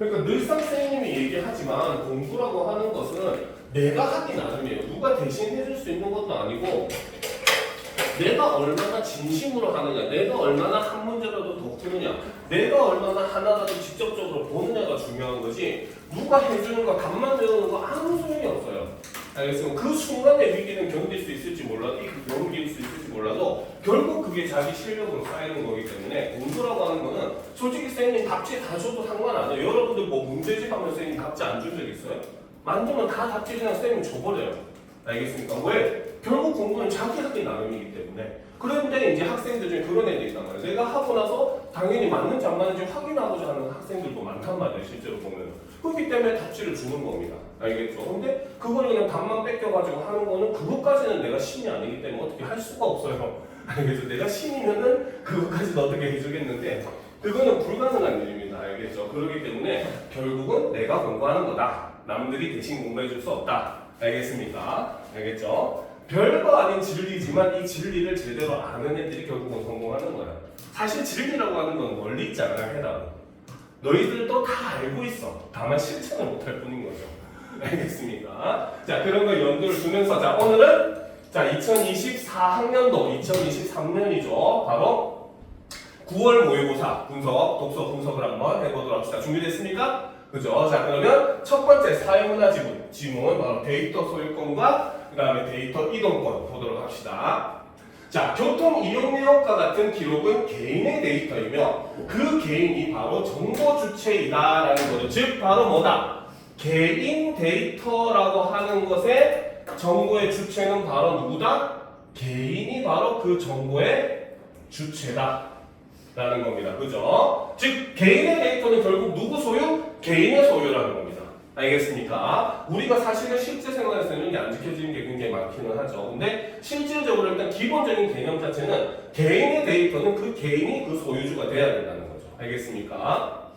그러니까 늘상 선생님이 얘기하지만 공부라고 하는 것은 내가 하기 나름이에요. 누가 대신 해줄 수 있는 것도 아니고 내가 얼마나 진심으로 하느냐, 내가 얼마나 한 문제라도 더 푸느냐, 내가 얼마나 하나라도 직접적으로 보느냐가 중요한 거지 누가 해주는 거, 답만 외우는 거 아무 소용이 없어요. 알겠습니까? 그 순간의 위기는 견딜 수 있을지 몰라도, 넘길 수 있을지 몰라도 결국 그게 자기 실력으로 쌓이는 거기 때문에 공부라고 하는 거는 솔직히 선생님 답지 다 줘도 상관 안 해요. 여러분들 뭐 문제집 하면 선생님 답지 안 준 적 있어요? 만들면 다 답지 그냥 선생님 줘버려요. 알겠습니까? 왜? 결국 공부는 자기 하기 나름이기 때문에. 그런데 이제 학생들 중에 그런 애들 있단 말이에요. 내가 하고 나서 당연히 맞는지 안 맞는지 확인하고자 하는 학생들도 많단 말이에요. 실제로 보면. 그렇기 때문에 답지를 주는 겁니다. 알겠죠? 근데 그걸 그냥 답만 뺏겨가지고 하는 거는 그것까지는 내가 신이 아니기 때문에 어떻게 할 수가 없어요. 알겠죠? 내가 신이면은 그것까지는 어떻게 해주겠는데 그거는 불가능한 일입니다. 알겠죠? 그렇기 때문에 결국은 내가 공부하는 거다. 남들이 대신 공부해줄 수 없다. 알겠습니까? 알겠죠? 별거 아닌 진리지만 이 진리를 제대로 아는 애들이 결국은 성공하는 거야. 사실 진리라고 하는 건 멀리 있잖아, 해답은. 너희들도 다 알고 있어. 다만 실천을 못할 뿐인 거죠. 알겠습니까? 자, 그런 거 염두를 두면서 자, 오늘은 자, 2024학년도 2023년이죠. 바로 9월 모의고사 분석, 독서 분석을 한번 해보도록 합시다. 준비됐습니까? 그죠? 자, 그러면 첫 번째 사회문화 지문 바로 데이터 소유권과 그 다음에 데이터 이동권 보도록 합시다. 자, 교통 이용 내역과 같은 기록은 개인의 데이터이며 그 개인이 바로 정보 주체이다라는 거죠. 즉 바로 뭐다? 개인 데이터라고 하는 것의 정보의 주체는 바로 누구다? 개인이 바로 그 정보의 주체다 라는 겁니다. 그죠? 즉 개인의 데이터는 결국 누구 소유? 개인의 소유라는 겁니다. 알겠습니까? 우리가 사실은 실제 생활에서는 이게 안 지켜지는 게 굉장히 많기는 하죠. 근데 실질적으로 일단 기본적인 개념 자체는 개인의 데이터는 그 개인이 그 소유주가 돼야 된다는 거죠. 알겠습니까?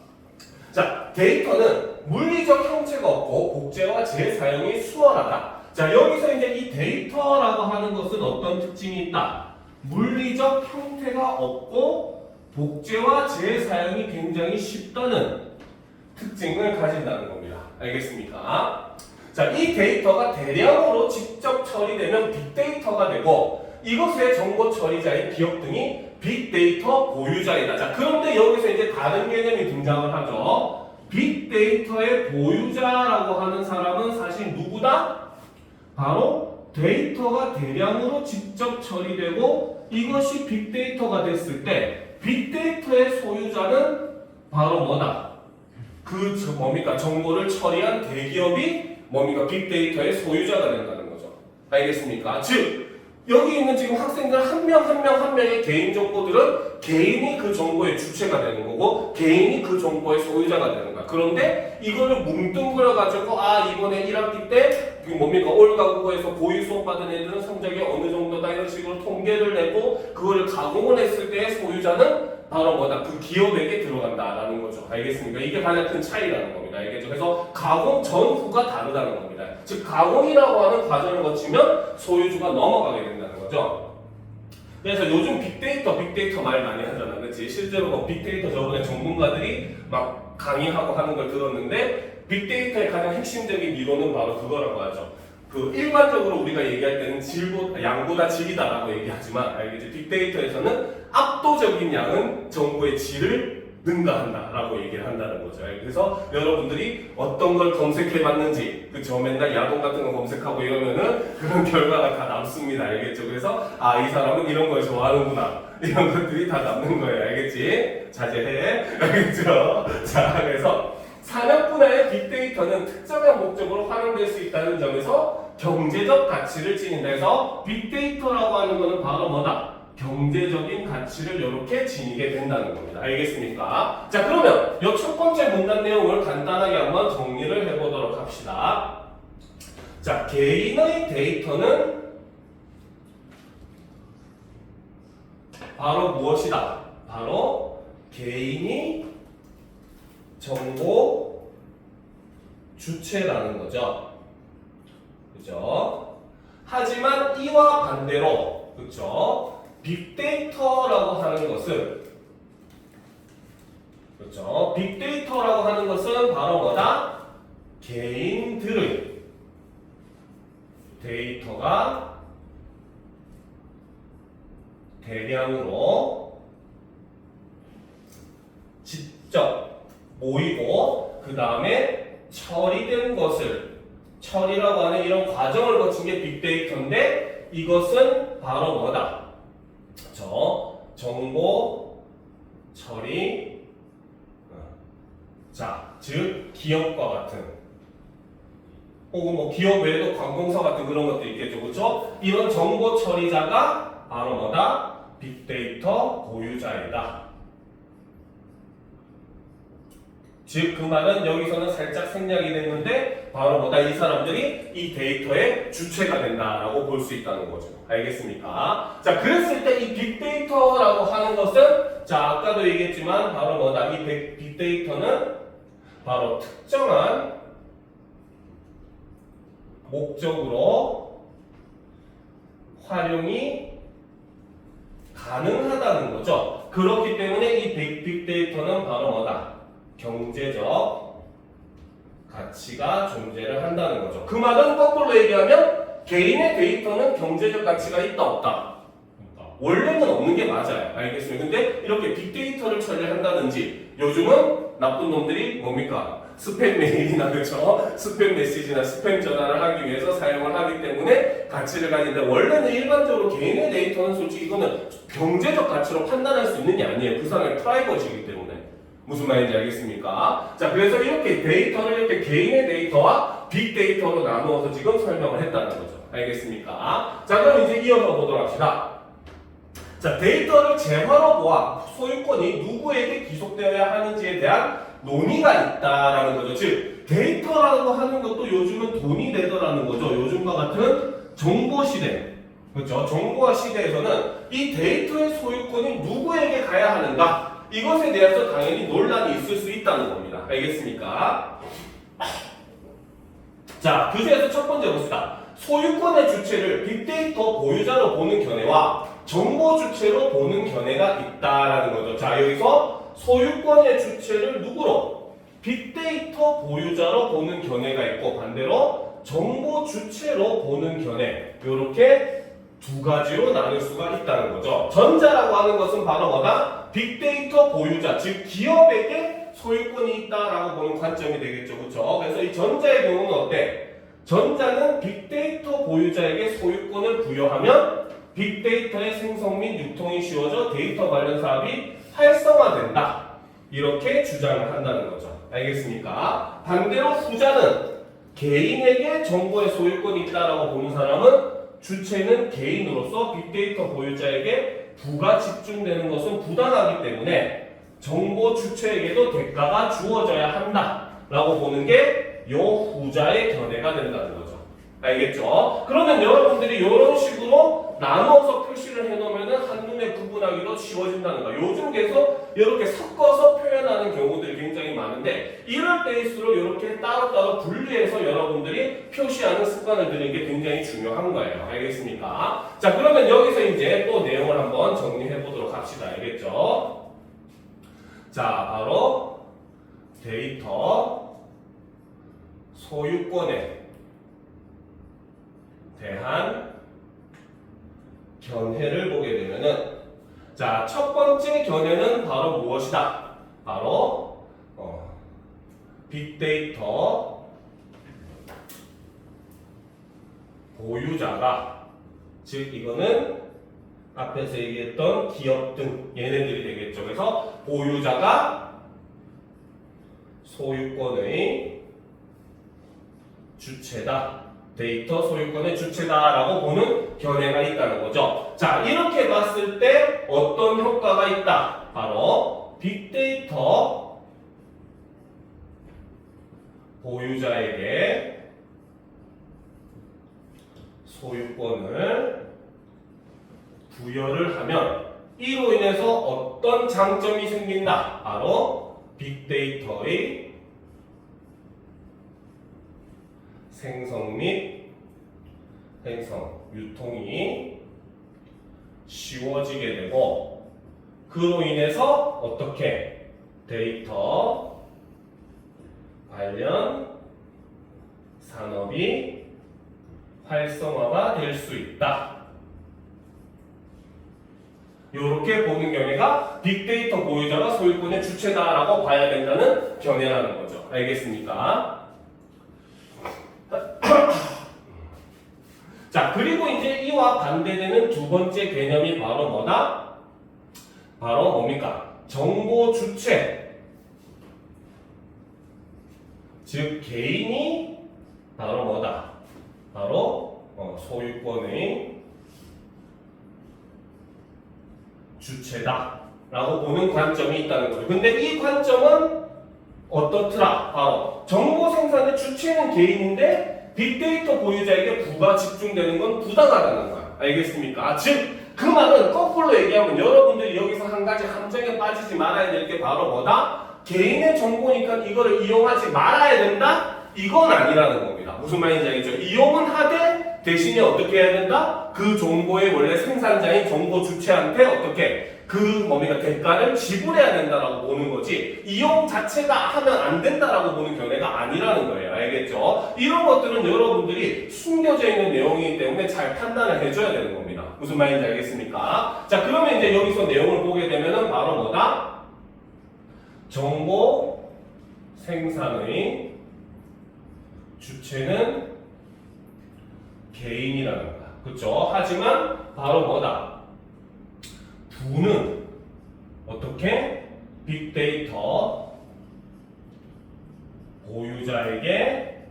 자, 데이터는 물리적 형체가 없고 복제와 재사용이 수월하다. 자, 여기서 이제 이 데이터라고 하는 것은 어떤 특징이 있다? 물리적 형태가 없고 복제와 재사용이 굉장히 쉽다는 특징을 가진다는 겁니다. 알겠습니까? 자, 이 데이터가 대량으로 직접 처리되면 빅데이터가 되고 이것의 정보 처리자인 기업 등이 빅데이터 보유자이다. 자, 그런데 여기서 이제 다른 개념이 등장을 하죠. 빅데이터의 보유자라고 하는 사람은 사실 누구다? 바로 데이터가 대량으로 직접 처리되고 이것이 빅데이터가 됐을 때 빅데이터의 소유자는 바로 뭐다? 뭡니까? 정보를 처리한 대기업이 뭡니까? 빅데이터의 소유자가 된다는 거죠. 알겠습니까? 즉 여기 있는 지금 학생들 한 명 한 명 한 명의 개인 정보들은 개인이 그 정보의 주체가 되는 거고 개인이 그 정보의 소유자가 되는 거야. 그런데 이거를 뭉뚱그려 가지고 이번에 1학기 때 뭡니까? 올가국어에서 고유 수업 받은 애들은 성적이 어느 정도다 이런 식으로 통계를 내고 그거를 가공을 했을 때의 소유자는 바로 뭐다? 그 기업에게 들어간다라는 거죠. 알겠습니까? 이게 가장 큰 차이라는 겁니다. 알겠죠? 그래서 가공 전후가 다르다는 겁니다. 즉 가공이라고 하는 과정을 거치면 소유주가 넘어가게 된다는 거죠. 그래서 요즘 빅데이터 말 많이 하잖아. 그렇지? 실제로 뭐 빅데이터 저번에 전문가들이 막 강의하고 하는 걸 들었는데 빅데이터의 가장 핵심적인 이론은 바로 그거라고 하죠. 그 일반적으로 우리가 얘기할 때는 양보다 질이다라고 얘기하지만 알겠지? 빅데이터에서는 압도적인 양은 정보의 질을 능가한다라고 얘기를 한다는 거죠. 그래서 여러분들이 어떤 걸 검색해봤는지 그쵸? 맨날 야동 같은 거 검색하고 이러면은 그런 결과가 다 남습니다. 알겠죠? 그래서 이 사람은 이런 걸 좋아하는구나 이런 것들이 다 남는 거예요. 알겠지? 자제해. 알겠죠? 자, 그래서 산업 분야의 빅데이터는 특정한 목적으로 활용될 수 있다는 점에서 경제적 가치를 지닌다 해서 빅데이터라고 하는 것은 바로 뭐다? 경제적인 가치를 이렇게 지니게 된다는 겁니다. 알겠습니까? 자, 그러면 이 첫 번째 문단 내용을 간단하게 한번 정리를 해보도록 합시다. 자, 개인의 데이터는 바로 무엇이다? 바로 개인이 정보 주체라는 거죠. 그죠? 하지만 이와 반대로, 그죠? 빅데이터라고 하는 것은, 그죠? 빅데이터라고 하는 것은 바로 개인들의 데이터가 대량으로 직접 모이고 그 다음에 처리된 것을 처리라고 하는 이런 과정을 거친 게 빅데이터인데 이것은 바로 뭐다? 정보 처리 자, 즉 기업과 같은 혹은 뭐 기업 외에도 관공서 같은 그런 것도 있겠죠. 그렇죠? 이런 정보 처리자가 바로 뭐다? 빅데이터 보유자이다. 즉 그 말은 여기서는 살짝 생략이 됐는데 바로 뭐다? 이 사람들이 이 데이터의 주체가 된다라고 볼 수 있다는 거죠. 알겠습니까? 자, 그랬을 때 이 빅데이터라고 하는 것은 자, 아까도 얘기했지만 바로 뭐다? 이 빅데이터는 바로 특정한 목적으로 활용이 가능하다는 거죠. 그렇기 때문에 이 빅데이터는 바로 뭐다? 경제적 가치가 존재를 한다는 거죠. 그 말은 거꾸로 얘기하면 개인의 데이터는 경제적 가치가 있다 없다? 원래는 없는 게 맞아요. 알겠습니다. 근데 이렇게 빅데이터를 처리한다든지 요즘은 나쁜 놈들이 뭡니까? 스팸 메일이나 그렇죠? 스팸 메시지나 스팸 전화를 하기 위해서 사용을 하기 때문에 가치를 가지는데 원래는 일반적으로 개인의 데이터는 솔직히 이거는 경제적 가치로 판단할 수 있는 게 아니에요. 그 사람의 프라이버시이기 때문에. 무슨 말인지 알겠습니까? 자, 그래서 이렇게 데이터를 이렇게 개인의 데이터와 빅데이터로 나누어서 지금 설명을 했다는 거죠. 알겠습니까? 자, 그럼 이제 이어서 보도록 합시다. 자, 데이터를 재화로 보아 소유권이 누구에게 귀속되어야 하는지에 대한 논의가 있다라는 거죠. 즉, 데이터라고 하는 것도 요즘은 돈이 되더라는 거죠. 요즘과 같은 정보 시대. 그렇죠? 정보화 시대에서는 이 데이터의 소유권이 누구에게 가야 하는가? 이것에 대해서 당연히 논란이 있을 수 있다는 겁니다. 알겠습니까? 자, 그 중에서 첫 번째 봅시다. 소유권의 주체를 빅데이터 보유자로 보는 견해와 정보 주체로 보는 견해가 있다라는 거죠. 자, 여기서 소유권의 주체를 누구로? 빅데이터 보유자로 보는 견해가 있고 반대로 정보 주체로 보는 견해. 이렇게 두 가지로 나눌 수가 있다는 거죠. 전자라고 하는 것은 바로 뭐다? 빅데이터 보유자, 즉 기업에게 소유권이 있다라고 보는 관점이 되겠죠. 그렇죠? 그래서 이 전자의 경우는 어때? 전자는 빅데이터 보유자에게 소유권을 부여하면 빅데이터의 생성 및 유통이 쉬워져 데이터 관련 사업이 활성화된다. 이렇게 주장을 한다는 거죠. 알겠습니까? 반대로 후자는 개인에게 정보의 소유권이 있다라고 보는 사람은 주체는 개인으로서 빅데이터 보유자에게 부가 집중되는 것은 부당하기 때문에 정보 주체에게도 대가가 주어져야 한다라고 보는 게 요 후자의 견해가 된다는 거죠. 알겠죠? 그러면 여러분들이 이런 식으로 나눠서 표시를 해놓으면 한눈에 구분하기도 쉬워진다는 거예요. 요즘 계속 이렇게 섞어서 표현하는 경우들이 굉장히 많은데 이럴 때일수록 이렇게 따로따로 분리해서 여러분들이 표시하는 습관을 들이는 게 굉장히 중요한 거예요. 알겠습니까? 자, 그러면 여기서 이제 또 내용을 한번 정리해 보도록 합시다. 알겠죠? 자, 바로 데이터 소유권에 대한 견해를 보게 되면은 자, 첫 번째 견해는 바로 무엇이다? 바로 빅데이터 보유자가 즉 이거는 앞에서 얘기했던 기업 등 얘네들이 되겠죠. 그래서 보유자가 소유권의 주체다. 데이터 소유권의 주체다라고 보는 견해가 있다는 거죠. 자, 이렇게 봤을 때 어떤 효과가 있다? 바로 빅데이터 보유자에게 소유권을 부여를 하면 이로 인해서 어떤 장점이 생긴다? 바로 빅데이터의 생성 및 유통이 쉬워지게 되고 그로 인해서 어떻게 데이터 관련 산업이 활성화가 될 수 있다. 이렇게 보는 견해가 빅데이터 보유자가 소유권의 주체다라고 봐야 된다는 견해라는 거죠. 알겠습니까? 자, 그리고 이제 이와 반대되는 두 번째 개념이 바로 뭐다? 바로 뭡니까? 정보 주체. 즉, 개인이 바로 뭐다? 바로 소유권의 주체다 라고 보는 관점이 있다는 거죠. 근데 이 관점은 어떻더라? 바로 정보 생산의 주체는 개인인데 빅데이터 보유자에게 부가 집중되는 건 부당하다는 거야. 알겠습니까? 즉, 그 말은 거꾸로 얘기하면 여러분들이 여기서 한 가지 함정에 빠지지 말아야 될 게 바로 뭐다? 개인의 정보니까 이거를 이용하지 말아야 된다? 이건 아니라는 겁니다. 무슨 말인지 알겠죠? 이용은 하되 대신에 어떻게 해야 된다? 그 정보의 원래 생산자인 정보 주체한테 어떻게 그 뭡니까 대가를 지불해야 된다라고 보는 거지 이용 자체가 하면 안 된다라고 보는 견해가 아니라는 거예요. 알겠죠? 이런 것들은 여러분들이 숨겨져 있는 내용이기 때문에 잘 판단을 해줘야 되는 겁니다. 무슨 말인지 알겠습니까? 자, 그러면 이제 여기서 내용을 보게 되면은 바로 뭐다? 정보 생산의 주체는 개인이라는 거야. 그쵸? 하지만 바로 뭐다? 부는 어떻게? 빅데이터 보유자에게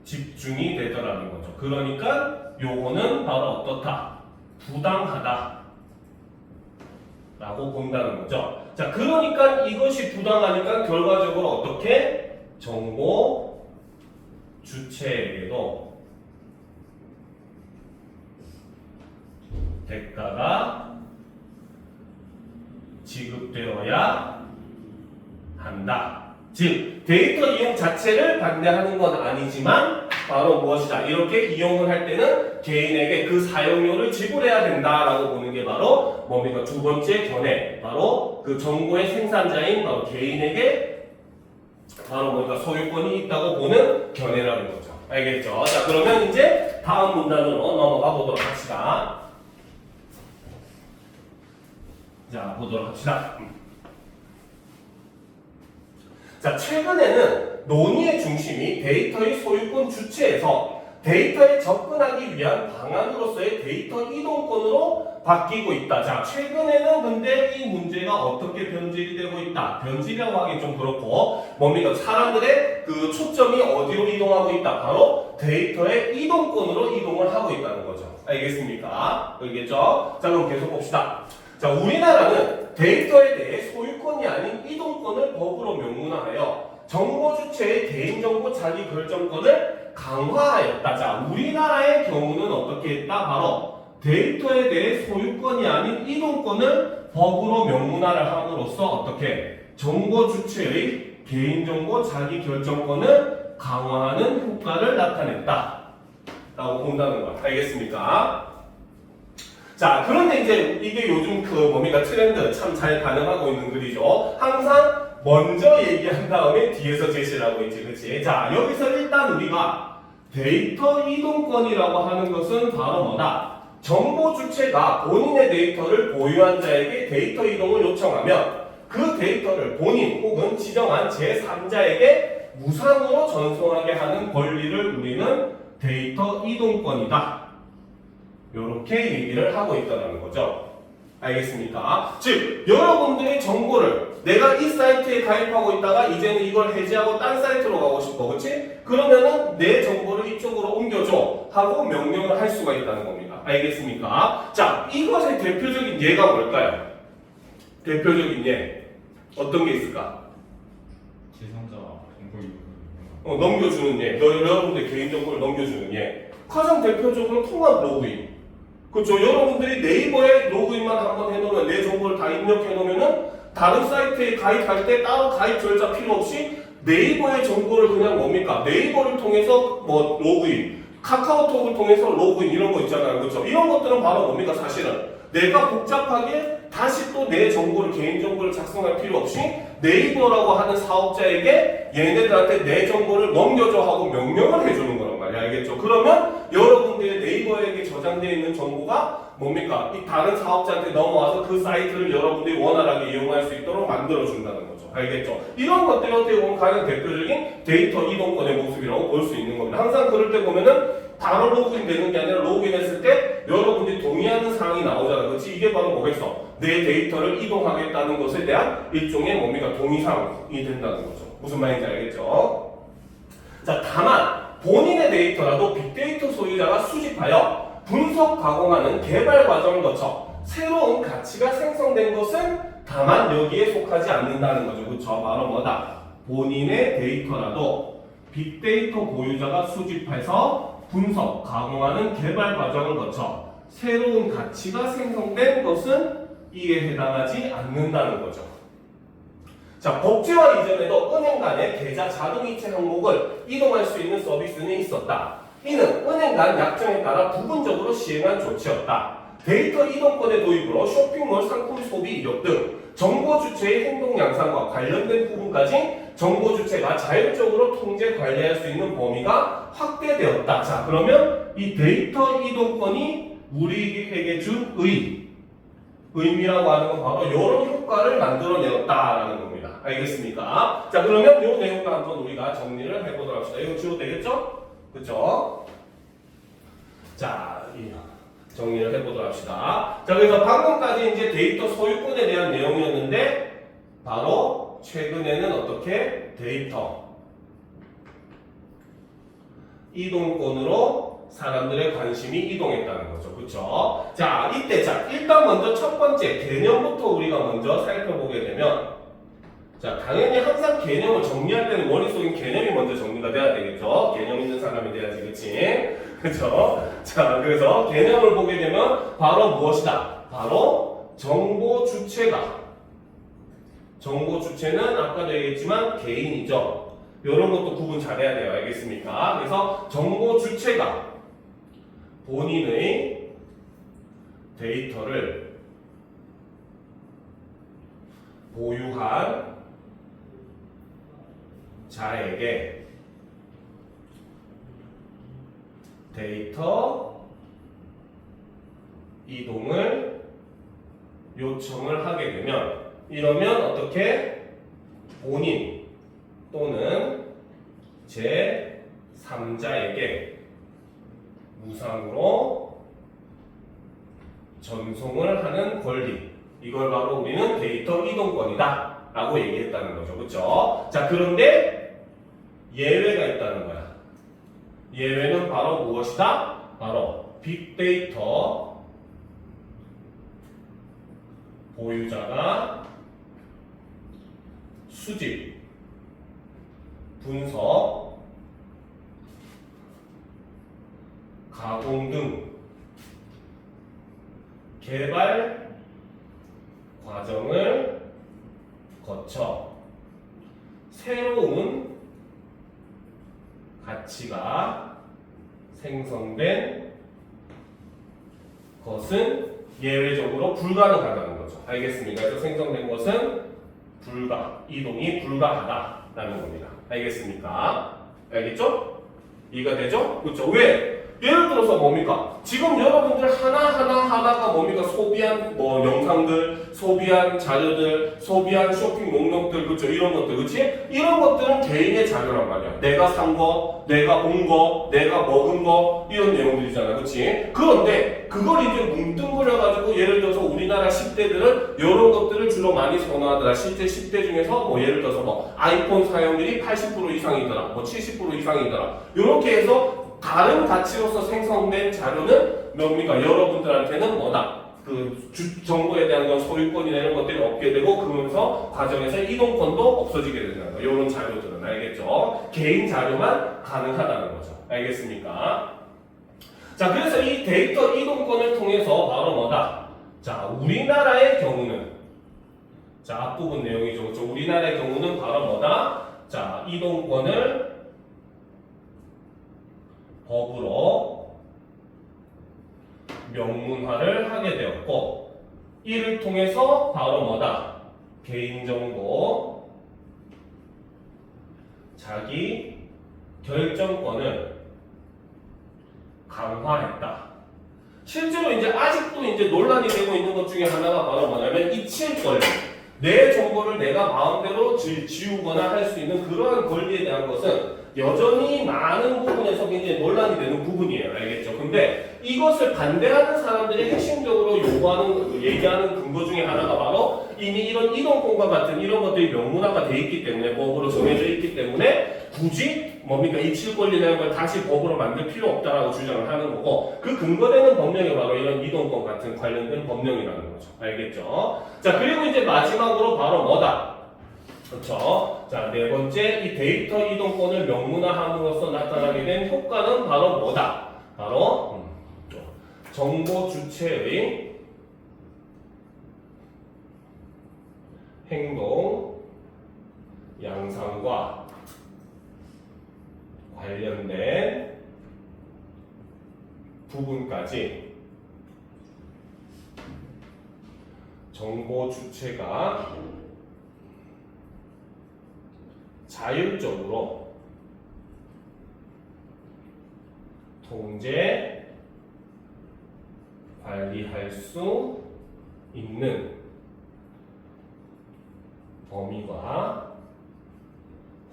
집중이 되더라는 거죠. 그러니까 요거는 바로 어떻다? 부당하다 라고 본다는 거죠. 자, 그러니까 이것이 부당하니까 결과적으로 어떻게? 정보 주체에게도 대가가 지급되어야 한다. 즉, 데이터 이용 자체를 반대하는 건 아니지만 바로 무엇이다? 이렇게 이용을 할 때는 개인에게 그 사용료를 지불해야 된다라고 보는 게 바로 뭡니까? 두 번째 견해. 바로 그 정보의 생산자인 바로 개인에게 바로 뭔가 소유권이 있다고 보는 견해라는 거죠. 알겠죠? 자, 그러면 이제 다음 문단으로 넘어가 보도록 합시다. 자, 보도록 합시다. 자, 최근에는 논의의 중심이 데이터의 소유권 주체에서 데이터에 접근하기 위한 방안으로서의 데이터 이동권으로 바뀌고 있다. 자, 최근에는 근데 이 문제가 어떻게 변질이 되고 있다. 변질이라고 하기 좀 그렇고 뭡니까? 사람들의 그 초점이 어디로 이동하고 있다. 바로 데이터의 이동권으로 이동을 하고 있다는 거죠. 알겠습니까? 알겠죠? 자, 그럼 계속 봅시다. 자, 우리나라는 데이터에 대해 소유권이 아닌 이동권을 법으로 명문화하여 정보 주체의 개인정보 자기 결정권을 강화하였다. 자, 우리나라의 경우는 어떻게 했다? 바로 데이터에 대해 소유권이 아닌 이동권을 법으로 명문화를 함으로써 어떻게 정보 주체의 개인정보 자기 결정권을 강화하는 효과를 나타냈다 라고 본다는 거 알겠습니까? 자, 그런데 이제 이게 요즘 그 뭡니까 트렌드 참 잘 반응하고 있는 글이죠. 항상 먼저 얘기한 다음에 뒤에서 제시를 하고 있지, 그렇지? 자, 여기서 일단 우리가 데이터 이동권이라고 하는 것은 바로 뭐다? 정보 주체가 본인의 데이터를 보유한 자에게 데이터 이동을 요청하면 그 데이터를 본인 혹은 지정한 제3자에게 무상으로 전송하게 하는 권리를 우리는 데이터 이동권이다. 이렇게 얘기를 하고 있다는 거죠. 알겠습니까? 즉, 여러분들의 정보를 내가 이 사이트에 가입하고 있다가 이제는 이걸 해지하고 딴 사이트로 가고 싶어. 그렇지? 그러면은 내 정보를 이쪽으로 옮겨줘 하고 명령을 할 수가 있다는 겁니다. 알겠습니까? 자, 이것의 대표적인 예가 뭘까요? 대표적인 예. 어떤 게 있을까? 제3자 정보 넘겨주는 예. 여러분들 개인정보를 넘겨주는 예. 가장 대표적으로 통합 로그인. 그렇죠. 여러분들이 네이버에 로그인만 한번 해놓으면 내 정보를 다 입력해놓으면은 다른 사이트에 가입할 때 따로 가입 절차 필요 없이 네이버의 정보를 그냥 뭡니까? 네이버를 통해서 뭐 로그인, 카카오톡을 통해서 로그인 이런 거 있잖아요. 그렇죠. 이런 것들은 바로 뭡니까? 사실은 내가 복잡하게 다시 또 내 정보를 개인 정보를 작성할 필요 없이 네이버라고 하는 사업자에게 얘네들한테 내 정보를 넘겨줘 하고 명령을 해주는 거란 말이야. 알겠죠? 그러면 여러분들의 네이버에게 저장되어 있는 정보가 뭡니까? 이 다른 사업자한테 넘어와서 그 사이트를 여러분들이 원활하게 이용할 수 있도록 만들어준다는 거죠. 알겠죠? 이런 것들이 어떻게 보면 가장 대표적인 데이터 이동권의 모습이라고 볼 수 있는 겁니다. 항상 그럴 때 보면은 바로 로그인 되는 게 아니라 로그인 했을 때 여러분들이 동의하는 사항이 나오잖아. 그렇지? 이게 바로 뭐겠어? 내 데이터를 이동하겠다는 것에 대한 일종의 뭡니까? 동의사항이 된다는 거죠. 무슨 말인지 알겠죠? 자, 다만 본인의 데이터라도 빅데이터 소유자가 수집하여 분석, 가공하는 개발 과정을 거쳐 새로운 가치가 생성된 것은 다만 여기에 속하지 않는다는 거죠. 그렇죠? 바로 뭐다? 본인의 데이터라도 빅데이터 보유자가 수집해서 분석, 가공하는 개발 과정을 거쳐 새로운 가치가 생성된 것은 이에 해당하지 않는다는 거죠. 자, 복제화 이전에도 은행 간의 계좌 자동이체 항목을 이동할 수 있는 서비스는 있었다. 이는 은행 간 약정에 따라 부분적으로 시행한 조치였다. 데이터 이동권의 도입으로 쇼핑몰 상품 소비 이력 등 정보 주체의 행동 양상과 관련된 부분까지 정보 주체가 자율적으로 통제 관리할 수 있는 범위가 확대되었다. 자, 그러면 이 데이터 이동권이 우리에게 준 의미라고 하는 건 바로 이런 효과를 만들어내었다라는 겁니다. 알겠습니까? 자, 그러면 이 내용을 한번 우리가 정리를 해보도록 합시다. 이거 지워도 되겠죠? 그쵸? 자, 정리를 해보도록 합시다. 자, 그래서 방금까지 이제 데이터 소유권에 대한 내용이었는데, 바로 최근에는 어떻게 데이터 이동권으로 사람들의 관심이 이동했다는 거죠. 그쵸? 자, 이때, 일단 먼저 첫 번째 개념부터 우리가 먼저 살펴보게 되면, 자, 당연히 항상 개념을 정리할 때는 머릿속에 개념이 먼저 정리가 돼야 되겠죠? 개념 있는 사람이 돼야지, 그치? 그쵸? 자, 그래서 개념을 보게 되면 바로 무엇이다? 바로 정보 주체가. 정보 주체는 아까도 얘기했지만 개인이죠. 이런 것도 구분 잘해야 돼요. 알겠습니까? 그래서 정보 주체가 본인의 데이터를 보유한 자에게 데이터 이동을 요청을 하게 되면, 이러면 어떻게 본인 또는 제3자에게 무상으로 전송을 하는 권리, 이걸 바로 우리는 데이터 이동권이다 라고 얘기했다는 거죠. 그렇죠? 자, 그런데 예외가 있다는 거야. 예외는 바로 무엇이다? 바로 빅데이터 보유자가 수집, 분석, 가공 등 개발 과정을 거쳐 새로운 가치가 생성된 것은 예외적으로 불가능하다는 거죠. 알겠습니까? 그래서 생성된 것은 이동이 불가하다라는 겁니다. 알겠습니까? 알겠죠? 이해가 되죠? 그렇죠? 왜? 예를 들어서 뭡니까? 지금 여러분들 하나가 뭡니까? 소비한 영상들, 소비한 자료들, 소비한 쇼핑 목록들, 그렇죠? 이런 것들, 그렇지? 이런 것들은 개인의 자료란 말이야. 내가 산 거, 내가 본 거, 내가 먹은 거, 이런 내용들이잖아, 그렇지? 그런데 그걸 이제 뭉뚱그려가지고 예를 들어서 우리나라 10대들은 이런 것들을 주로 많이 선호하더라. 실제 10대 중에서 예를 들어서 아이폰 사용률이 80% 이상이더라, 70% 이상이더라. 이렇게 해서 다른 가치로서 생성된 자료는 뭡니까? 여러분들한테는 뭐다? 정보에 대한 건 소유권이나 이런 것들이 없게 되고, 그러면서 과정에서 이동권도 없어지게 된다는 거예요. 이런 자료들은. 알겠죠? 개인 자료만 가능하다는 거죠. 알겠습니까? 자, 그래서 이 데이터 이동권을 통해서 바로 뭐다? 자, 우리나라의 경우는, 자, 앞부분 내용이죠. 우리나라의 경우는 바로 뭐다? 자, 이동권을 법으로 명문화를 하게 되었고, 이를 통해서 바로 뭐다? 개인정보, 자기 결정권을 강화했다. 실제로 이제 아직도 이제 논란이 되고 있는 것 중에 하나가 바로 뭐냐면 이칠 권리. 내 정보를 내가 마음대로 지우거나 할 수 있는 그러한 권리에 대한 것은 여전히 많은 부분에서 굉장히 논란이 되는 부분이에요. 알겠죠? 근데 이것을 반대하는 사람들이 핵심적으로 요구하는, 얘기하는 근거 중에 하나가 바로 이미 이런 이동권과 같은 이런 것들이 명문화가 돼 있기 때문에, 법으로 정해져 있기 때문에 굳이 뭡니까? 이칠 권리라는 걸 다시 법으로 만들 필요 없다라고 주장을 하는 거고, 그 근거되는 법령이 바로 이런 이동권 같은 관련된 법령이라는 거죠. 알겠죠? 자, 그리고 이제 마지막으로 바로 뭐다? 그렇죠. 자, 네 번째, 이 데이터 이동권을 명문화함으로써 나타나게 된 효과는 바로 뭐다? 바로 정보 주체의 행동 양상과 관련된 부분까지 정보 주체가 자율적으로 통제, 관리할 수 있는 범위가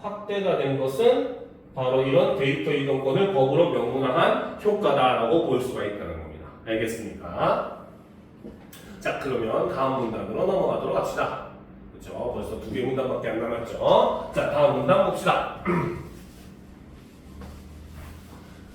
확대가 된 것은 바로 이런 데이터 이동권을 법으로 명문화한 효과다라고 볼 수가 있다는 겁니다. 알겠습니까? 자, 그러면 다음 문단으로 넘어가도록 합시다. 그렇죠? 벌써 2개 문단밖에 안 남았죠? 자, 다음 문단 봅시다.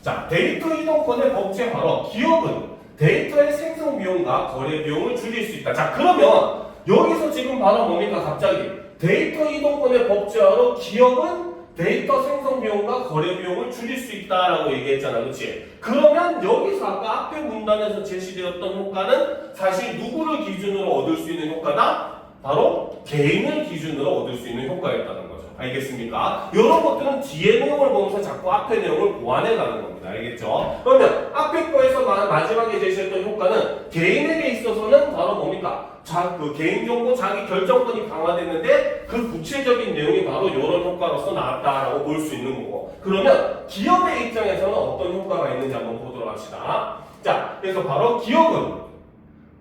자, 데이터 이동권의 법제화로 기업은 데이터의 생성 비용과 거래 비용을 줄일 수 있다. 자, 그러면 여기서 지금 바로 뭡니까? 갑자기 데이터 이동권의 법제화로 기업은 데이터 생성 비용과 거래 비용을 줄일 수 있다라고 얘기했잖아. 그렇지? 그러면 여기서 아까 앞에 문단에서 제시되었던 효과는 사실 누구를 기준으로 얻을 수 있는 효과다? 바로 개인을 기준으로 얻을 수 있는 효과였다는 거죠. 알겠습니까? 이런 것들은 뒤에 내용을 보면서 자꾸 앞에 내용을 보완해 가는 겁니다. 알겠죠? 그러면 앞에 거에서 마지막에 제시했던 효과는 개인에게 있어서는 바로 뭡니까? 그 개인정보 자기 결정권이 강화됐는데 그 구체적인 내용이 바로 이런 효과로서 나왔다라고 볼 수 있는 거고, 그러면 기업의 입장에서는 어떤 효과가 있는지 한번 보도록 합시다. 자, 그래서 바로 기업은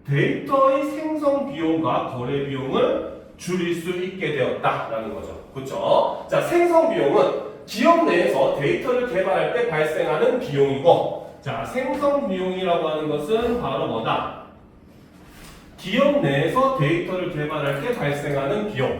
데이터의 생성 비용과 거래 비용을 줄일 수 있게 되었다라는 거죠. 그렇죠? 자, 생성 비용은 기업 내에서 데이터를 개발할 때 발생하는 비용이고, 자, 생성 비용이라고 하는 것은 바로 뭐다? 기업 내에서 데이터를 개발할 때 발생하는 비용.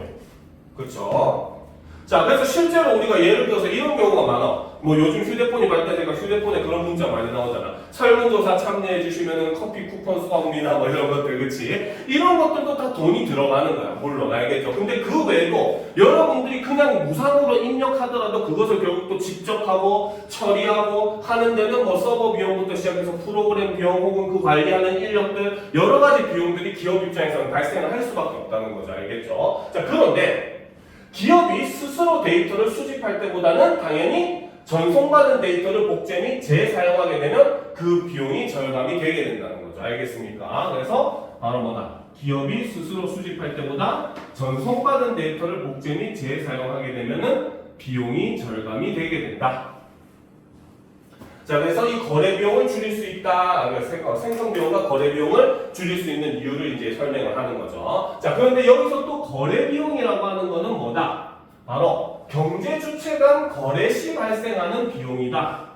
그렇죠? 자, 그래서 실제로 우리가 예를 들어서 이런 경우가 많아. 뭐 요즘 휴대폰이 발달되니까 휴대폰에 그런 문자 많이 나오잖아. 설문조사 참여해 주시면은 커피 쿠폰 수강비나 뭐 이런 것들, 그치? 이런 것들도 다 돈이 들어가는 거야. 물론 알겠죠? 근데 그 외에도 여러분들이 그냥 무상으로 입력하더라도 그것을 결국 또 직접 하고 처리하고 하는 데는 뭐 서버 비용부터 시작해서 프로그램 비용 혹은 그 관리하는 인력들 여러 가지 비용들이 기업 입장에서는 발생을 할 수밖에 없다는 거죠. 알겠죠? 자, 그런데 기업이 스스로 데이터를 수집할 때보다는 당연히 전송받은 데이터를 복제 및 재사용하게 되면 그 비용이 절감이 되게 된다는 거죠. 알겠습니까? 그래서 바로 뭐다? 기업이 스스로 수집할 때보다 전송받은 데이터를 복제 및 재사용하게 되면은 비용이 절감이 되게 된다. 자, 그래서 이 거래 비용을 줄일 수 있다. 생성 비용과 거래 비용을 줄일 수 있는 이유를 이제 설명을 하는 거죠. 자, 그런데 여기서 또 거래 비용이라고 하는 거는 뭐다? 바로 경제 주체 간 거래 시 발생하는 비용이다.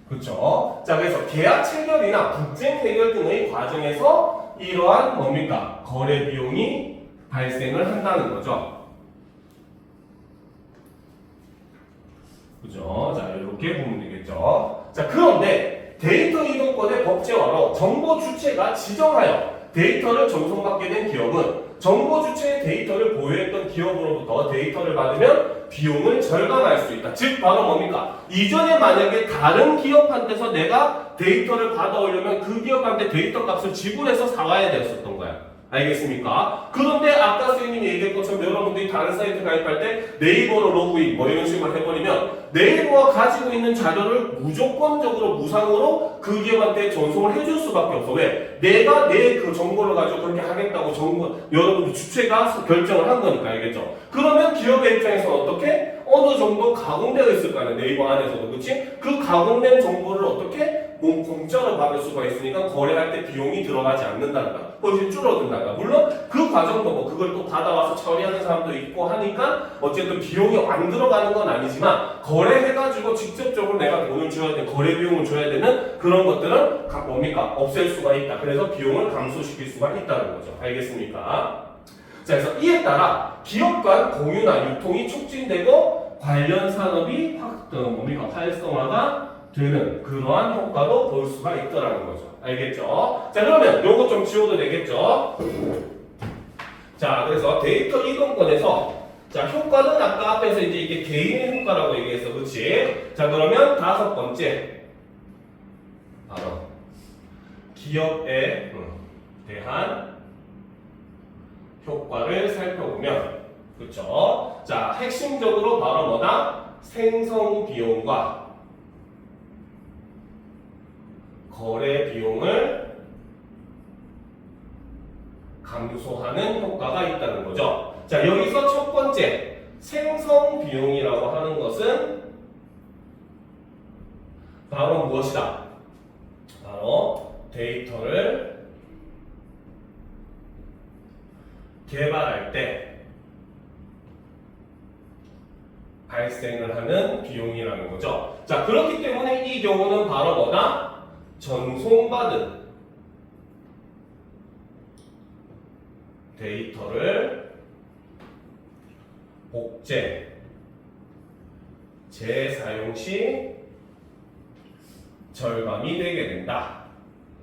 그렇죠? 자, 그래서 계약 체결이나 분쟁 해결 등의 과정에서 이러한 뭡니까? 거래 비용이 발생을 한다는 거죠. 그죠? 자, 이렇게 보면 되겠죠. 자, 그런데 데이터 이동권의 법제화로 정보 주체가 지정하여 데이터를 전송받게 된 기업은 정보 주체의 데이터를 보유했던 기업으로부터 데이터를 받으면 비용을 절감할 수 있다. 즉, 바로 뭡니까? 이전에 만약에 다른 기업한테서 내가 데이터를 받아오려면 그 기업한테 데이터 값을 지불해서 사와야 되었었던 거야. 알겠습니까? 그런데 아까 쓰인 선생님이 얘기한 것처럼 여러분들이 다른 사이트 가입할 때 네이버로 로그인 뭐 이런 식으로 해버리면 네이버가 가지고 있는 자료를 무조건적으로 무상으로 그 기업한테 전송을 해줄 수밖에 없어. 왜? 내가 내 그 정보를 가지고 그렇게 하겠다고 여러분들 주체가 결정을 한 거니까. 알겠죠? 그러면 기업의 입장에서는 어떻게? 어느 정도 가공되어 있을 거 아니야. 네이버 안에서도. 그치? 그 가공된 정보를 어떻게? 공짜로 받을 수가 있으니까 거래할 때 비용이 들어가지 않는다는 거야. 훨씬 줄어든다는 거야. 물론 그 과정도 뭐 그걸 또 받아와서 처리하는 사람도 있고 하니까 어쨌든 비용이 안 들어가는 건 아니지만 거래해가지고 직접적으로 내가 돈을 줘야 돼, 거래 비용을 줘야 되는 그런 것들은 뭡니까? 없앨 수가 있다. 그래서 비용을 감소시킬 수가 있다는 거죠. 알겠습니까? 자, 그래서 이에 따라 기업 간 공유나 유통이 촉진되고 관련 산업이 활성화가 되는 그러한 효과도 볼 수가 있더라는 거죠. 알겠죠? 자, 그러면 요거 좀 지워도 되겠죠? 자, 그래서 데이터 이동권에서 자, 효과는 아까 앞에서 이제 이게 개인의 효과라고 얘기했어. 그치? 자, 그러면 다섯 번째. 바로 기업에 대한 효과를 살펴보면 그쵸? 자, 핵심적으로 바로 뭐다? 생성 비용과 거래 비용을 감소하는 효과가 있다는 거죠. 자, 여기서 첫 번째 생성 비용이라고 하는 것은 바로 무엇이다? 바로 데이터를 개발할 때 발생을 하는 비용이라는 거죠. 자, 그렇기 때문에 이 경우는 바로 뭐다? 전송받은 데이터를 복제, 재사용 시 절감이 되게 된다.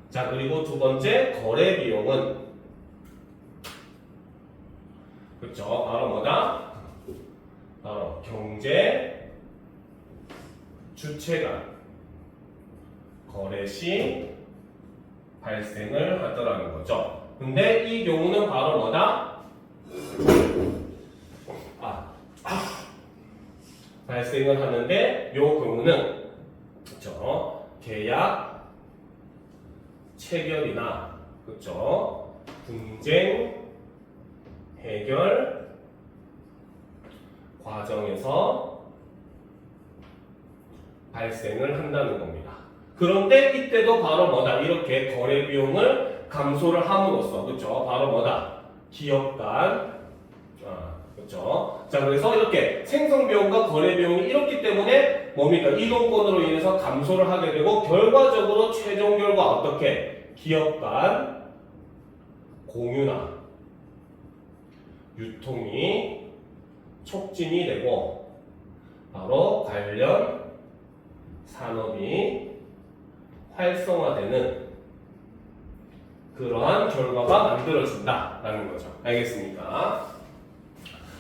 자, 그리고 두 번째 거래 비용은 그렇죠. 바로 뭐다? 바로 경제 주체 간 거래 시 발생을 하더라는 거죠. 근데 이 경우는 바로 뭐다? 발생을 하는데 이 경우는 그렇죠. 계약 체결이나 그렇죠. 분쟁 해결 과정에서 발생을 한다는 겁니다. 그런데 이때도 바로 뭐다? 이렇게 거래 비용을 감소를 함으로써 그렇죠? 바로 뭐다? 기업 간 그렇죠? 자, 그래서 이렇게 생성 비용과 거래 비용이 이렇기 때문에 뭡니까? 이동권으로 인해서 감소를 하게 되고 결과적으로 최종 결과 어떻게? 기업 간 공유나 유통이 촉진이 되고 바로 관련 산업이 활성화되는 그러한 결과가 만들어진다라는 거죠. 알겠습니까?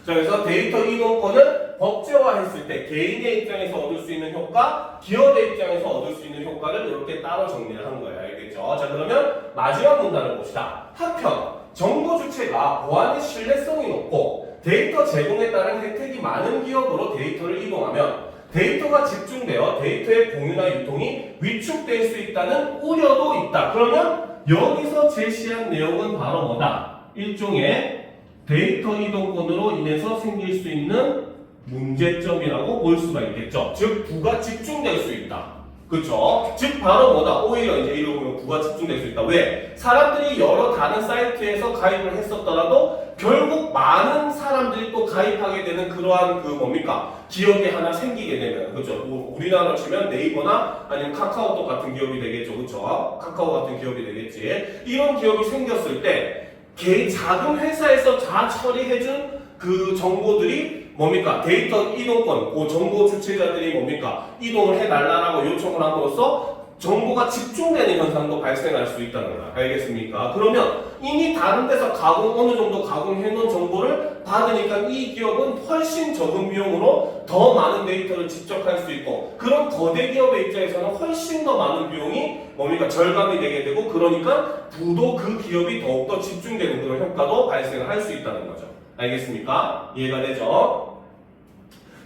자, 그래서 데이터 이동권을 법제화했을 때 개인의 입장에서 얻을 수 있는 효과, 기업의 입장에서 얻을 수 있는 효과를 이렇게 따로 정리를 한 거예요. 알겠죠? 자, 그러면 마지막 문단을 봅시다. 한편 정보 주체가 보안의 신뢰성이 높고 데이터 제공에 따른 혜택이 많은 기업으로 데이터를 이동하면 데이터가 집중되어 데이터의 공유나 유통이 위축될 수 있다는 우려도 있다. 그러면 여기서 제시한 내용은 바로 뭐다? 일종의 데이터 이동권으로 인해서 생길 수 있는 문제점이라고 볼 수가 있겠죠. 즉, 부가 집중될 수 있다. 그쵸? 즉, 바로 뭐다? 오히려 이제 이러고 보면 부가 집중될 수 있다. 왜? 사람들이 여러 다른 사이트에서 가입을 했었더라도 결국 많은 사람들이 또 가입하게 되는 그러한 그 뭡니까? 기업이 하나 생기게 되면, 그죠? 우리나라로 치면 네이버나 아니면 카카오톡 같은 기업이 되겠죠. 그쵸? 카카오 같은 기업이 되겠지. 이런 기업이 생겼을 때 작은 회사에서 다 처리해준 그 정보들이 뭡니까? 데이터 이동권, 그 정보 주체자들이 뭡니까? 이동을 해달라고 요청을 함으로써 정보가 집중되는 현상도 발생할 수 있다는 거야. 알겠습니까? 그러면 이미 다른 데서 어느 정도 가공해 놓은 정보를 받으니까 이 기업은 훨씬 적은 비용으로 더 많은 데이터를 집적할 수 있고 그런 거대 기업의 입장에서는 훨씬 더 많은 비용이 뭡니까? 절감이 되게 되고 그러니까 부도 그 기업이 더욱더 집중되는 그런 효과도 발생을 할 수 있다는 거죠. 알겠습니까? 이해가 되죠?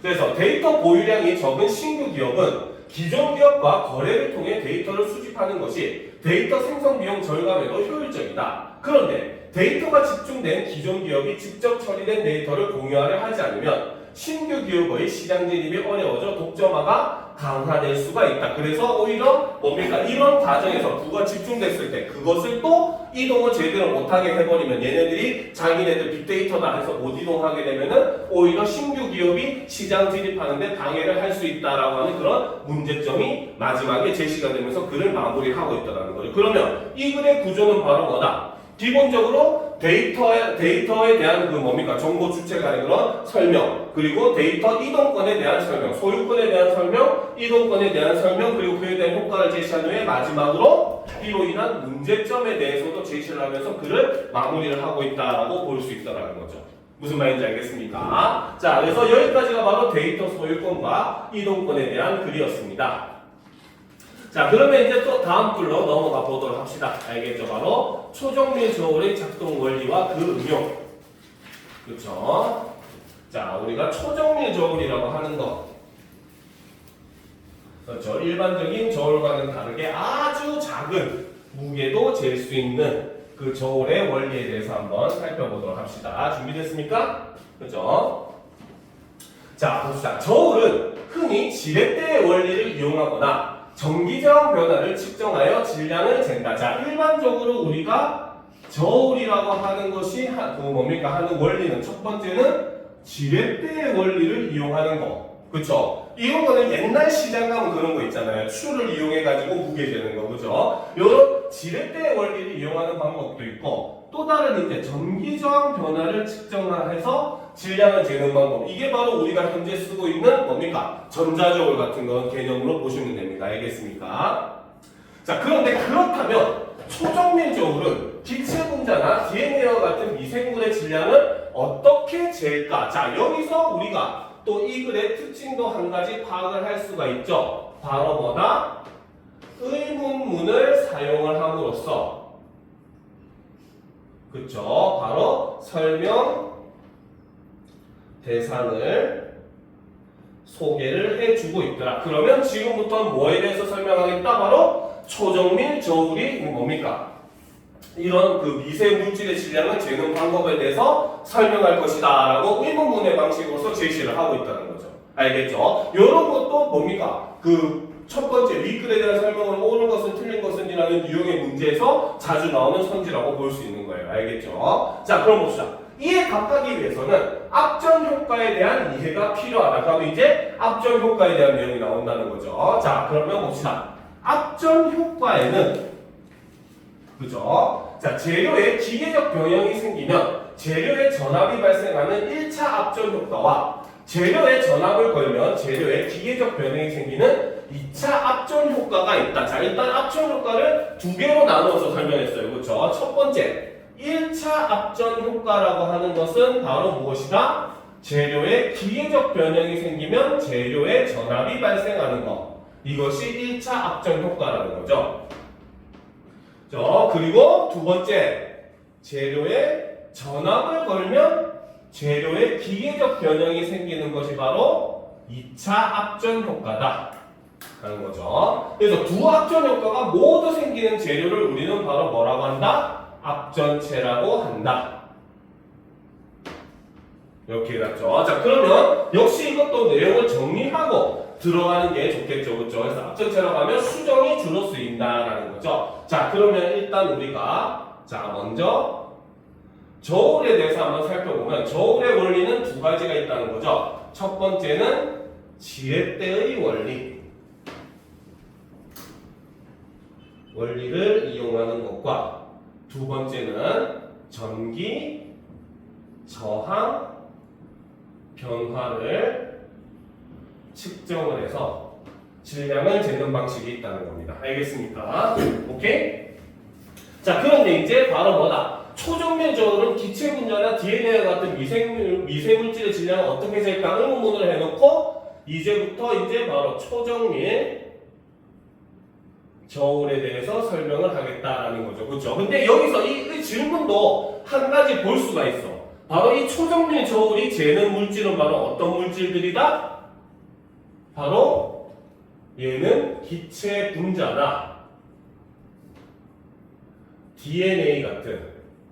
그래서 데이터 보유량이 적은 신규 기업은 기존 기업과 거래를 통해 데이터를 수집하는 것이 데이터 생성 비용 절감에도 효율적이다. 그런데 데이터가 집중된 기존 기업이 직접 처리된 데이터를 공유하려 하지 않으면 신규 기업의 시장 진입이 어려워져 독점화가 강화될 수가 있다. 그래서 오히려 뭡니까? 이런 과정에서 부가 집중됐을 때 그것을 또 이동을 제대로 못하게 해버리면 얘네들이 자기네들 빅데이터다 해서 못 이동하게 되면은 오히려 신규 기업이 시장 진입하는데 방해를 할 수 있다라고 하는 그런 문제점이 마지막에 제시가 되면서 글을 마무리하고 있다는 거죠. 그러면 이 글의 구조는 바로 뭐다? 기본적으로 데이터에 대한 그 뭡니까? 정보 주체 간의 그런 설명, 그리고 데이터 이동권에 대한 설명, 소유권에 대한 설명, 이동권에 대한 설명, 그리고 그에 대한 효과를 제시한 후에 마지막으로 이로 인한 문제점에 대해서도 제시를 하면서 글을 마무리를 하고 있다라고 볼 수 있다는 거죠. 무슨 말인지 알겠습니까? 자, 그래서 여기까지가 바로 데이터 소유권과 이동권에 대한 글이었습니다. 자, 그러면 이제 또 다음 글로 넘어가 보도록 합시다. 알겠죠? 바로 초정밀 저울의 작동 원리와 그 응용. 그렇죠? 자, 우리가 초정밀 저울이라고 하는 것. 그렇죠? 일반적인 저울과는 다르게 아주 작은 무게도 잴 수 있는 그 저울의 원리에 대해서 한번 살펴보도록 합시다. 준비됐습니까? 그렇죠? 자, 봅시다. 저울은 흔히 지렛대의 원리를 이용하거나 전기저항 변화를 측정하여 질량을 잰다. 자, 일반적으로 우리가 저울이라고 하는 것이 뭡니까? 하는 원리는 첫 번째는 지렛대의 원리를 이용하는 거. 그쵸? 이런 거는 옛날 시장 가면 그런 거 있잖아요. 추를 이용해가지고 무게 재는 거. 그죠? 요런 지렛대의 원리를 이용하는 방법도 있고, 또 다른 이제 전기저항 변화를 측정해서 질량을 재는 방법. 이게 바로 우리가 현재 쓰고 있는 뭡니까? 전자저울 같은 건 개념으로 보시면 됩니다. 알겠습니까? 자, 그런데 그렇다면 초정밀 저울은 기체 분자나 DNA와 같은 미생물의 질량을 어떻게 잴까? 자, 여기서 우리가 또 이 글의 특징도 한 가지 파악을 할 수가 있죠. 바로 뭐다? 의문문을 사용을 함으로써, 그쵸? 바로 설명 대상을 소개를 해주고 있더라. 그러면 지금부터는 뭐에 대해서 설명하겠다? 바로 초정밀 저울이 뭡니까? 이런 그 미세 물질의 질량을 재는 방법에 대해서 설명할 것이다 라고 의문문의 방식으로서 제시를 하고 있다는 거죠. 알겠죠? 이런 것도 뭡니까? 그 첫 번째 윗글에 대한 설명을 옳은 것은 틀린 것은 이라는 유형의 문제에서 자주 나오는 선지라고 볼 수 있는 거예요. 알겠죠? 자, 그럼 봅시다. 이에 가까기 위해서는 앞전 효과에 대한 이해가 필요하다. 그러면 이제 앞전 효과에 대한 내용이 나온다는 거죠. 자, 그러면 봅시다. 앞전 효과에는, 그죠? 자, 재료에 기계적 변형이 생기면 재료의 전압이 발생하는 1차 앞전 효과와 재료에 전압을 걸면 재료에 기계적 변형이 생기는 2차 앞전 효과가 있다. 자, 일단 앞전 효과를 두 개로 나누어서 설명했어요. 그렇죠? 첫 번째, 1차 앞전 효과라고 하는 것은 바로 무엇이다? 재료에 기계적 변형이 생기면 재료에 전압이 발생하는 것. 이것이 1차 앞전 효과라는 거죠. 그리고 두 번째, 재료에 전압을 걸면 재료에 기계적 변형이 생기는 것이 바로 2차 앞전 효과다 하는 거죠. 그래서 두 앞전 효과가 모두 생기는 재료를 우리는 바로 뭐라고 한다? 앞전체라고 한다. 이렇게 해놨죠. 자, 그러면 역시 이것도 내용을 정리하고 들어가는 게 좋겠죠. 그렇죠? 그래서 앞전체라고 하면 수정이 주로 쓰인다라는 거죠. 자, 그러면 일단 우리가 먼저 저울에 대해서 한번 살펴보면 저울의 원리는 두 가지가 있다는 거죠. 첫 번째는 지렛대의 원리를 이용하는 것과 두 번째는 전기 저항 변화를 측정을 해서 질량을 재는 방식이 있다는 겁니다. 알겠습니까? 오케이? 자, 그런데 이제 바로 뭐다? 초정밀 저울은 기체 분자나 DNA와 같은 미세물질의 질량을 어떻게 잴까 의문문을 해놓고 이제부터 이제 바로 초정밀 저울에 대해서 설명을 하겠다라는 거죠. 그렇죠? 근데 여기서 이 질문도 한 가지 볼 수가 있어. 바로 이 초정밀 저울이 재는 물질은 바로 어떤 물질들이다? 바로 얘는 기체 분자나 DNA 같은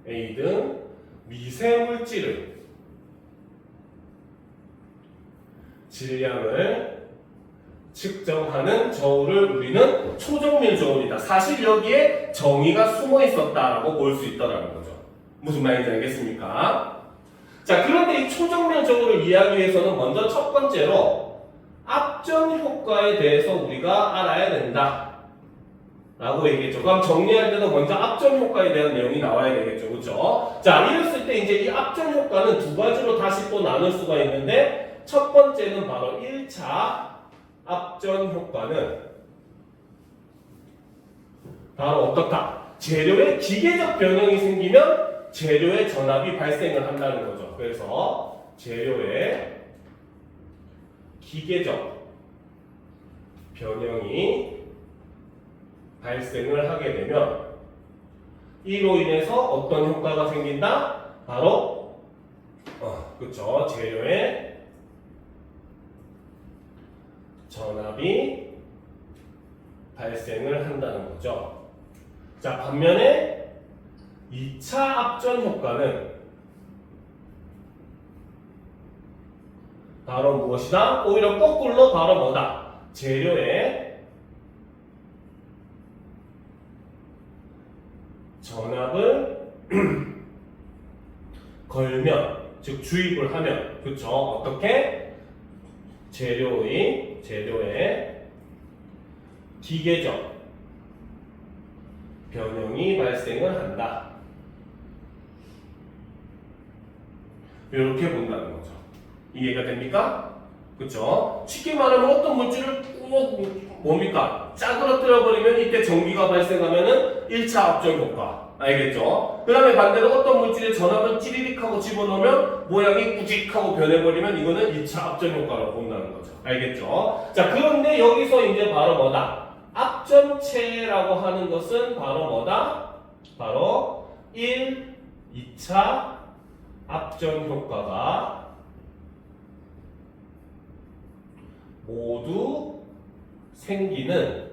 A 등 미세 물질을 질량을 측정하는 저울을 우리는 초정밀 저울이다. 사실 여기에 정의가 숨어 있었다라고 볼 수 있다는 거죠. 무슨 말인지 알겠습니까? 자, 그런데 이 초정밀 저울을 이해하기 위해서는 먼저 첫 번째로 압전 효과에 대해서 우리가 알아야 된다 라고 얘기했죠. 그럼 정리할 때도 먼저 압전 효과에 대한 내용이 나와야 되겠죠. 그렇죠? 자, 이랬을 때 이제 이 압전 효과는 두 가지로 다시 또 나눌 수가 있는데 첫 번째는 바로 1차 압전 효과는 바로 어떻다? 재료에 기계적 변형이 생기면 재료의 전압이 발생을 한다는 거죠. 그래서 재료에 기계적 변형이 발생을 하게 되면 이로 인해서 어떤 효과가 생긴다? 바로 그렇죠. 재료의 전압이 발생을 한다는 거죠. 자, 반면에 2차 압전 효과는 바로 무엇이다? 오히려 거꾸로 바로 뭐다? 재료의 전압을 걸면, 즉 주입을 하면, 그쵸? 어떻게? 재료의 기계적 변형이 발생을 한다. 이렇게 본다는 거죠. 이해가 됩니까? 그쵸? 쉽게 말하면 어떤 물질을 꼭 뭡니까? 짜그러뜨려 버리면 이때 전기가 발생하면은 1차 압전 효과. 알겠죠? 그 다음에 반대로 어떤 물질의 전압을 찌리릭하고 집어넣으면 모양이 꾸직하고 변해버리면 이거는 2차 압전 효과라고 본다는 거죠. 알겠죠? 자, 그런데 여기서 이제 바로 뭐다? 압전체라고 하는 것은 바로 뭐다? 바로 1, 2차 압전 효과가 모두 생기는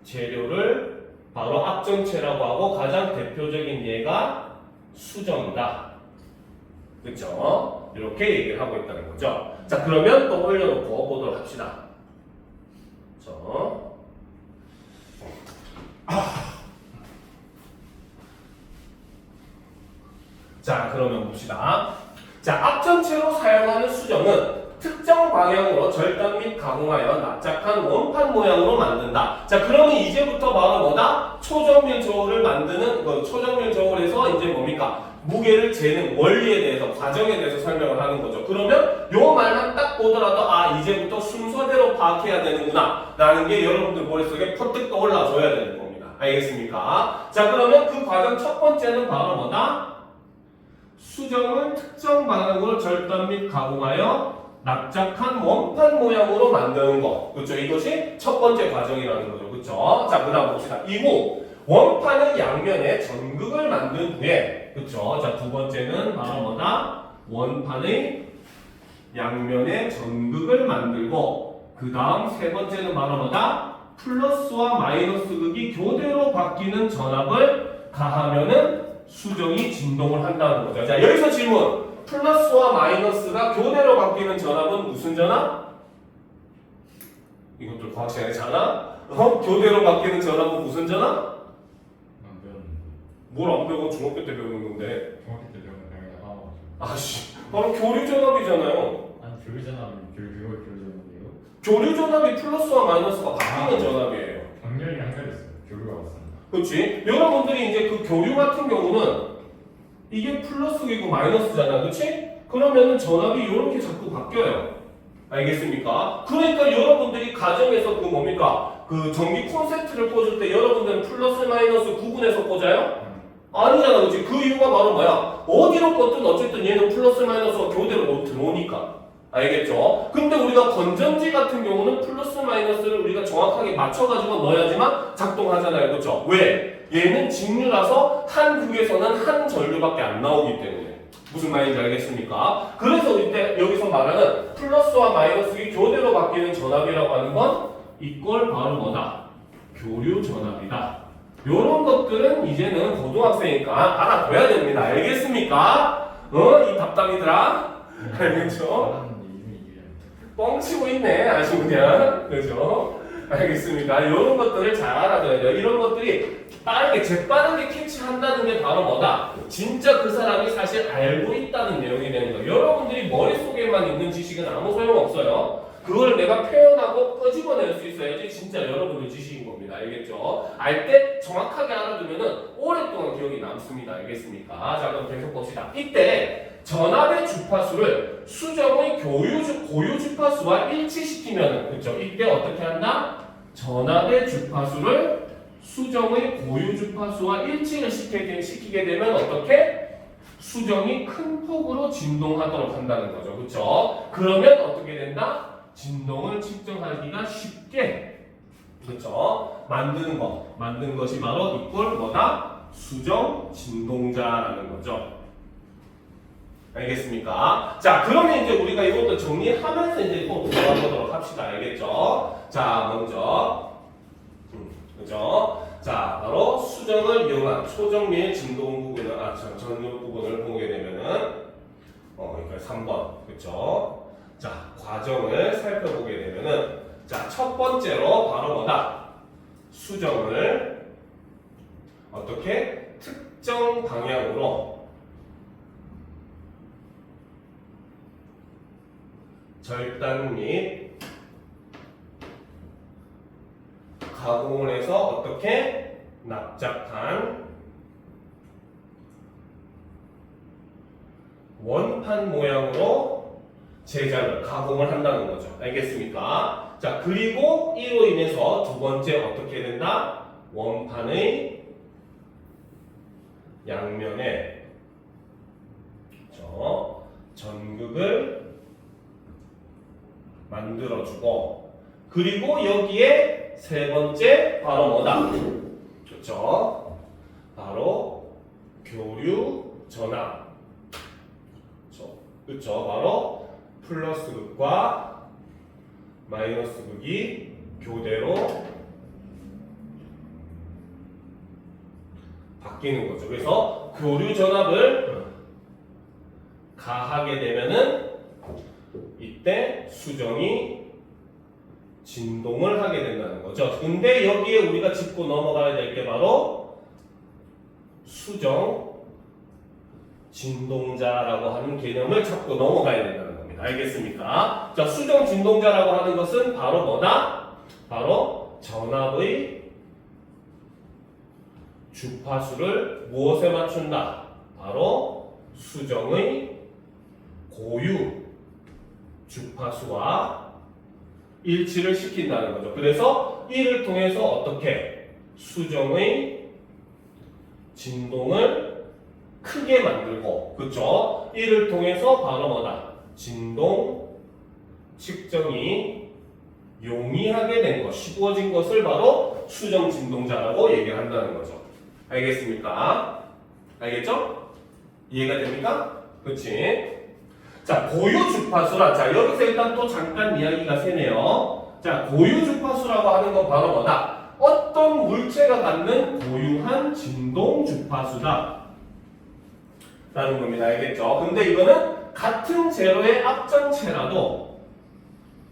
재료를 바로 압전체라고 하고 가장 대표적인 예가 수정이다. 그렇죠? 이렇게 얘기를 하고 있다는 거죠. 자, 그러면 또 올려놓고 보도록 합시다. 자, 그러면 봅시다. 자, 압전체로 사용하는 수정은 특정 방향으로 절단 및 가공하여 납작한 원판 모양으로 만든다. 자, 그러면 이제부터 바로 뭐다? 초정밀 저울을 만드는 초정밀 저울에서 이제 뭡니까? 무게를 재는 원리에 대해서, 과정에 대해서 설명을 하는 거죠. 그러면 요 말만 딱 보더라도 아, 이제부터 순서대로 파악해야 되는구나 라는 게 여러분들 머릿속에 퍼뜩 떠올라줘야 되는 겁니다. 알겠습니까? 자, 그러면 그 과정 첫 번째는 바로 뭐다? 수정을 특정 방향으로 절단 및 가공하여 납작한 원판 모양으로 만드는 거. 그렇죠? 이것이 첫 번째 과정이라는 거죠. 그렇죠? 자, 그 다음 봅시다. 이후 원판의 양면에 전극을 만든 후에, 그렇죠? 자, 두 번째는 바로 뭐다? 원판의 양면에 전극을 만들고, 그 다음 세 번째는 바로 뭐다? 플러스와 마이너스 극이 교대로 바뀌는 전압을 가하면은 수정이 진동을 한다는 거죠. 자, 여기서 질문. 플러스와 마이너스가 교대로 바뀌는 전압은 무슨 전압? 이것들 과학 시간에 자나? 교대로 바뀌는 전압은 무슨 전압? 안 배웠는데. 뭘 안 배우고 중학교 때 배우는 건데? 중학교 때 배운 내용이 하나가지고. 아씨, 바로 교류 전압이잖아요. 아니 교류 전압이 교류 전압이에요? 교류 전압이 플러스와 마이너스가 바뀌는 전압이에요. 방면이 한가졌어요. 교류가 왔습니다. 그렇지? 여러분들이 이제 그 교류 같은 경우는 이게 플러스이고 마이너스잖아, 그렇지? 그러면은 전압이 이렇게 자꾸 바뀌어요. 알겠습니까? 그러니까 여러분들이 가정에서 그 뭡니까? 그 전기 콘센트를 꽂을 때 여러분들은 플러스 마이너스 구분해서 꽂아요? 아니잖아, 그렇지? 그 이유가 바로 뭐야? 어디로 꽂든 어쨌든 얘는 플러스 마이너스가 교대로 못 들어오니까. 알겠죠? 근데 우리가 건전지 같은 경우는 플러스 마이너스를 우리가 정확하게 맞춰가지고 넣어야지만 작동하잖아요. 그렇죠? 왜? 얘는 직류라서 한 극에서는 한 전류밖에 안 나오기 때문에. 무슨 말인지 알겠습니까? 그래서 우리 때 여기서 말하는 플러스와 마이너스가 교대로 바뀌는 전압이라고 하는 건 이걸 바로 뭐다? 교류 전압이다. 요런 것들은 이제는 고등학생이니까 알아둬야 됩니다. 알겠습니까? 이 답답이들아? 알겠죠? 말하는데 이름이 이래. 뻥치고 있네 아주 그냥. 그죠? 알겠습니까? 이런 것들을 잘 알아둬야 돼요. 이런 것들이 빠르게 재빠르게 캐치한다는 게 바로 뭐다? 진짜 그 사람이 사실 알고 있다는 내용이 되는 거예요. 여러분들이 머릿속에만 있는 지식은 아무 소용없어요. 그걸 내가 표현하고 끄집어낼 수 있어야지 진짜 여러분들 지식인 겁니다. 알겠죠? 알 때 정확하게 알아두면은 오랫동안 기억이 남습니다. 알겠습니까? 자, 그럼 계속 봅시다. 이때 전압의 주파수를 수정의 고유 주파수와 일치시키면은, 그쵸? 이때 어떻게 한다? 전압의 주파수를 수정의 고유 주파수와 일치를 시키게 되면 어떻게? 수정이 큰 폭으로 진동하도록 한다는 거죠. 그쵸? 그러면 어떻게 된다? 진동을 측정하기가 쉽게, 그쵸? 만든 것이 바로 이꼴 뭐다? 수정 진동자라는 거죠. 알겠습니까? 자, 그러면 이제 우리가 이것도 정리하면서 이제 또 들어가보도록 합시다. 알겠죠? 자, 먼저, 그죠? 자, 바로 수정을 이용한 초정밀 진동 부분을, 전류 부분을 보게 되면은, 그러니까 3번, 그죠? 자, 과정을 살펴보게 되면은, 자, 첫 번째로 바로 뭐다? 수정을 어떻게? 특정 방향으로 절단 및 가공을 해서 어떻게 납작한 원판 모양으로 제작을 가공을 한다는 거죠. 알겠습니까? 자, 그리고 이로 인해서 두 번째 어떻게 된다? 원판의 양면에 전극을 만들어주고, 그리고 여기에 세 번째 바로 뭐다? 그렇죠? 바로 교류 전압. 그렇죠? 바로 플러스 극과 마이너스 극이 교대로 바뀌는 거죠. 그래서 교류 전압을 가하게 되면은 이때 수정이 진동을 하게 된다는 거죠. 근데 여기에 우리가 짚고 넘어가야 될 게 바로 수정 진동자라고 하는 개념을 잡고 넘어가야 된다는 겁니다. 알겠습니까? 자, 수정 진동자라고 하는 것은 바로 뭐다? 바로 전압의 주파수를 무엇에 맞춘다? 바로 수정의 고유 주파수와 일치를 시킨다는 거죠. 그래서 이를 통해서 어떻게 수정의 진동을 크게 만들고, 그렇죠? 이를 통해서 바로 뭐다? 진동 측정이 용이하게 된 것, 쉬워진 것을 바로 수정 진동자라고 얘기를 한다는 거죠. 알겠습니까? 알겠죠? 이해가 됩니까? 그렇지? 자, 고유 주파수라. 자, 여기서 일단 또 잠깐 이야기가 새네요. 자, 고유 주파수라고 하는 건 바로 뭐다? 어떤 물체가 갖는 고유한 진동 주파수다 라는 겁니다. 알겠죠? 근데 이거는 같은 재료의 앞전체라도,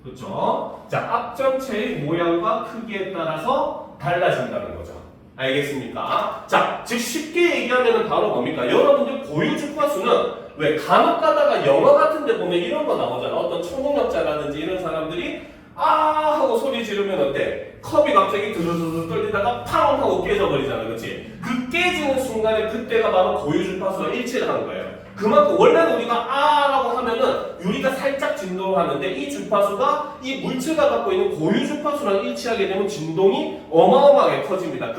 그렇죠? 자, 앞전체의 모양과 크기에 따라서 달라진다는 거죠. 알겠습니까? 자, 즉 쉽게 얘기하면 바로 뭡니까? 여러분들 고유 주파수는 왜 간혹 가다가 영화 같은 데 보면 이런 거 나오잖아. 어떤 초능력자라든지 이런 사람들이 아 하고 소리 지르면 어때? 컵이 갑자기 드르르르 떨리다가 팡 하고 깨져버리잖아. 그렇지? 그 깨지는 순간에 그때가 바로 고유 주파수와 일치를 한 거예요. 그만큼 원래는 우리가 아라고 하면은 유리가 살짝 진동을 하는데 이 주파수가 이 물체가 갖고 있는 고유 주파수랑 일치하게 되면 진동이 어마어마하게 커집니다.